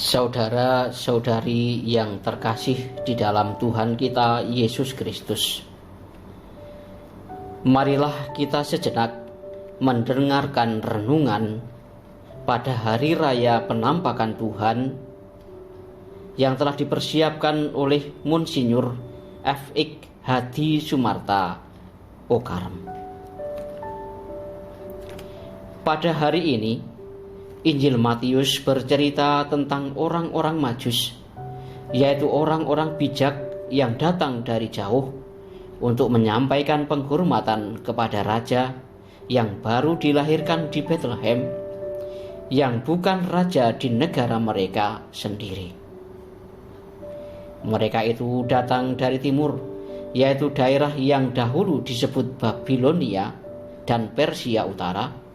Saudara-saudari yang terkasih di dalam Tuhan kita Yesus Kristus, marilah kita sejenak mendengarkan renungan pada hari raya penampakan Tuhan yang telah dipersiapkan oleh Monsinyur F.Ik Hadi Sumarta Okarem. Pada hari ini Injil Matius bercerita tentang orang-orang Majus, yaitu orang-orang bijak yang datang dari jauh untuk menyampaikan penghormatan kepada raja yang baru dilahirkan di Bethlehem, yang bukan raja di negara mereka sendiri. Mereka itu datang dari timur, yaitu daerah yang dahulu disebut Babilonia dan Persia Utara,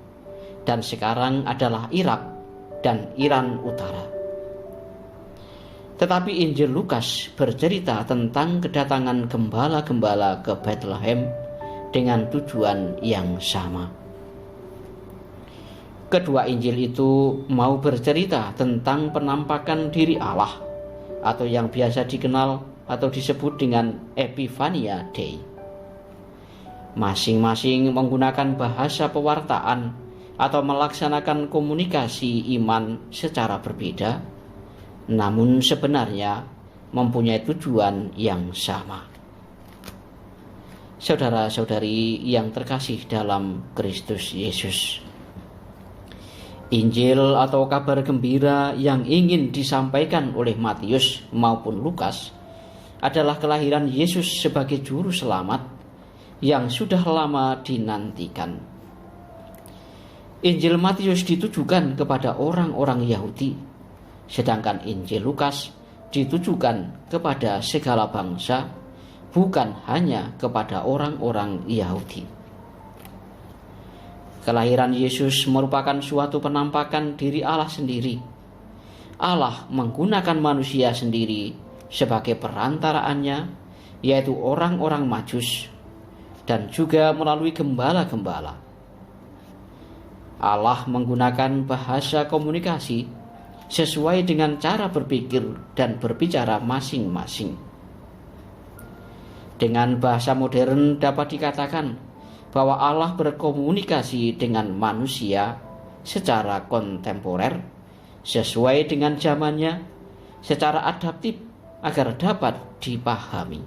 dan sekarang adalah Irak dan Iran Utara. Tetapi Injil Lukas bercerita tentang kedatangan gembala-gembala ke Bethlehem dengan tujuan yang sama. Kedua Injil itu mau bercerita tentang penampakan diri Allah, atau yang biasa dikenal atau disebut dengan Epifania Dei. Masing-masing menggunakan bahasa pewartaan atau melaksanakan komunikasi iman secara berbeda, namun sebenarnya mempunyai tujuan yang sama. Saudara-saudari yang terkasih dalam Kristus Yesus, Injil atau kabar gembira yang ingin disampaikan oleh Matius maupun Lukas adalah kelahiran Yesus sebagai juru selamat yang sudah lama dinantikan. Injil Matius ditujukan kepada orang-orang Yahudi, sedangkan Injil Lukas ditujukan kepada segala bangsa, bukan hanya kepada orang-orang Yahudi. Kelahiran Yesus merupakan suatu penampakan diri Allah sendiri. Allah menggunakan manusia sendiri sebagai perantaraannya, yaitu orang-orang Majus, dan juga melalui gembala-gembala. Allah menggunakan bahasa komunikasi sesuai dengan cara berpikir dan berbicara masing-masing. Dengan bahasa modern dapat dikatakan bahwa Allah berkomunikasi dengan manusia secara kontemporer, sesuai dengan zamannya, secara adaptif agar dapat dipahami.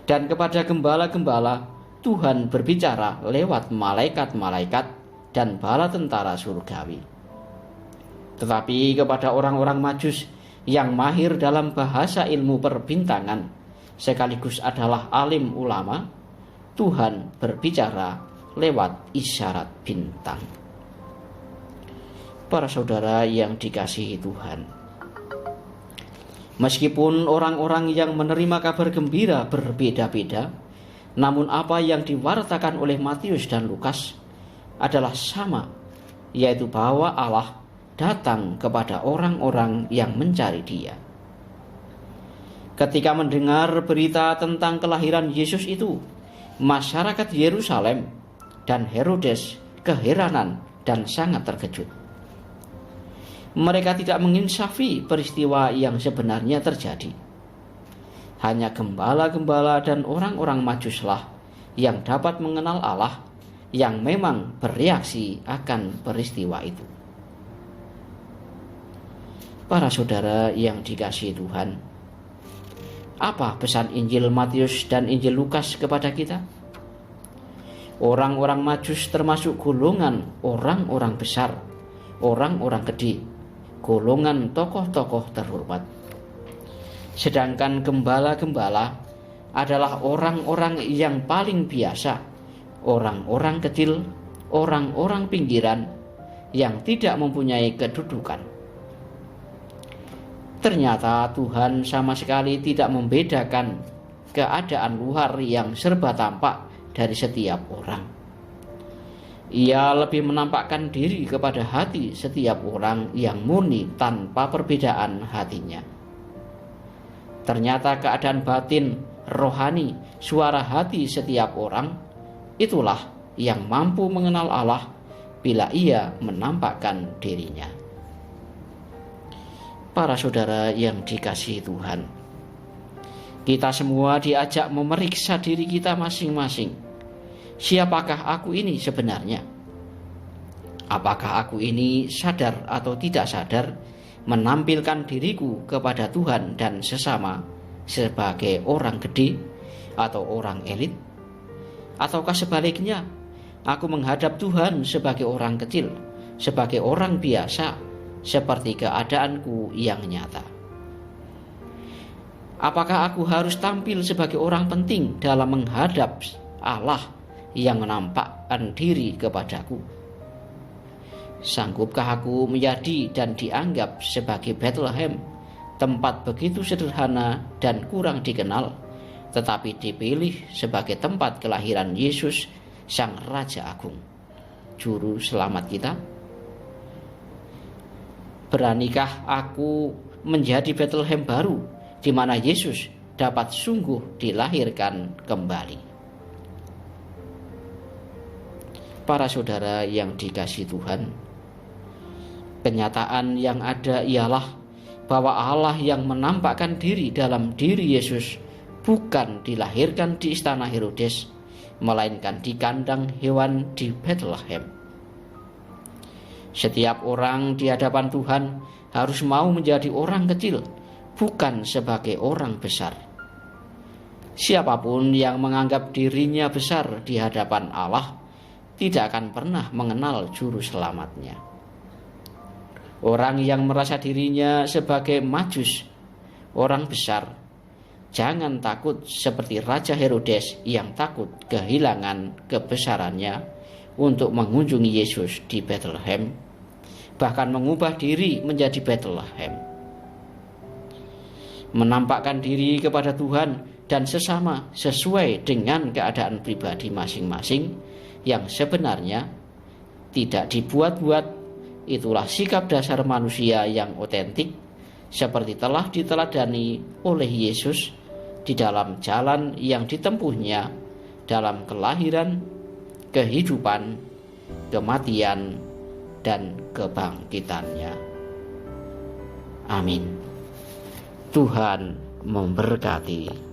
Dan kepada gembala-gembala, Tuhan berbicara lewat malaikat-malaikat dan bala tentara surgawi. Tetapi kepada orang-orang Majus yang mahir dalam bahasa ilmu perbintangan, sekaligus adalah alim ulama, Tuhan berbicara lewat isyarat bintang. Para saudara yang dikasihi Tuhan, meskipun orang-orang yang menerima kabar gembira berbeda-beda, namun apa yang diwartakan oleh Matius dan Lukas adalah sama, yaitu bahwa Allah datang kepada orang-orang yang mencari Dia. Ketika mendengar berita tentang kelahiran Yesus itu, masyarakat Yerusalem dan Herodes keheranan dan sangat terkejut. Mereka tidak menginsafi peristiwa yang sebenarnya terjadi. Hanya gembala-gembala dan orang-orang Majuslah yang dapat mengenal Allah, yang memang bereaksi akan peristiwa itu. Para saudara yang dikasihi Tuhan, apa pesan Injil Matius dan Injil Lukas kepada kita? Orang-orang Majus termasuk golongan orang-orang besar, orang-orang gede, golongan tokoh-tokoh terhormat. Sedangkan gembala-gembala adalah orang-orang yang paling biasa, orang-orang kecil, orang-orang pinggiran yang tidak mempunyai kedudukan. Ternyata Tuhan sama sekali tidak membedakan keadaan luar yang serba tampak dari setiap orang. Ia lebih menampakkan diri kepada hati setiap orang yang murni tanpa perbedaan hatinya. Ternyata keadaan batin, rohani, suara hati setiap orang, itulah yang mampu mengenal Allah bila ia menampakkan dirinya. Para saudara yang dikasihi Tuhan, kita semua diajak memeriksa diri kita masing-masing. Siapakah aku ini sebenarnya? Apakah aku ini sadar atau tidak sadar menampilkan diriku kepada Tuhan dan sesama sebagai orang gede atau orang elit? Ataukah sebaliknya, aku menghadap Tuhan sebagai orang kecil, sebagai orang biasa, seperti keadaanku yang nyata? Apakah aku harus tampil sebagai orang penting dalam menghadap Allah yang menampakkan diri kepadaku? Sanggupkah aku menjadi dan dianggap sebagai Bethlehem, tempat begitu sederhana dan kurang dikenal, tetapi dipilih sebagai tempat kelahiran Yesus, Sang Raja Agung, Juru Selamat kita? Beranikah aku menjadi Bethlehem baru, di mana Yesus dapat sungguh dilahirkan kembali? Para saudara yang dikasihi Tuhan, kenyataan yang ada ialah bahwa Allah yang menampakkan diri dalam diri Yesus bukan dilahirkan di istana Herodes, melainkan di kandang hewan di Bethlehem. Setiap orang di hadapan Tuhan harus mau menjadi orang kecil, bukan sebagai orang besar. Siapapun yang menganggap dirinya besar di hadapan Allah tidak akan pernah mengenal juru selamatnya. Orang yang merasa dirinya sebagai majus, orang besar, jangan takut seperti Raja Herodes yang takut kehilangan kebesarannya untuk mengunjungi Yesus di Bethlehem, bahkan mengubah diri menjadi Bethlehem. Menampakkan diri kepada Tuhan dan sesama sesuai dengan keadaan pribadi masing-masing yang sebenarnya tidak dibuat-buat, itulah sikap dasar manusia yang otentik, seperti telah diteladani oleh Yesus di dalam jalan yang ditempuhnya dalam kelahiran, kehidupan, kematian, dan kebangkitannya. Amin. Tuhan memberkati.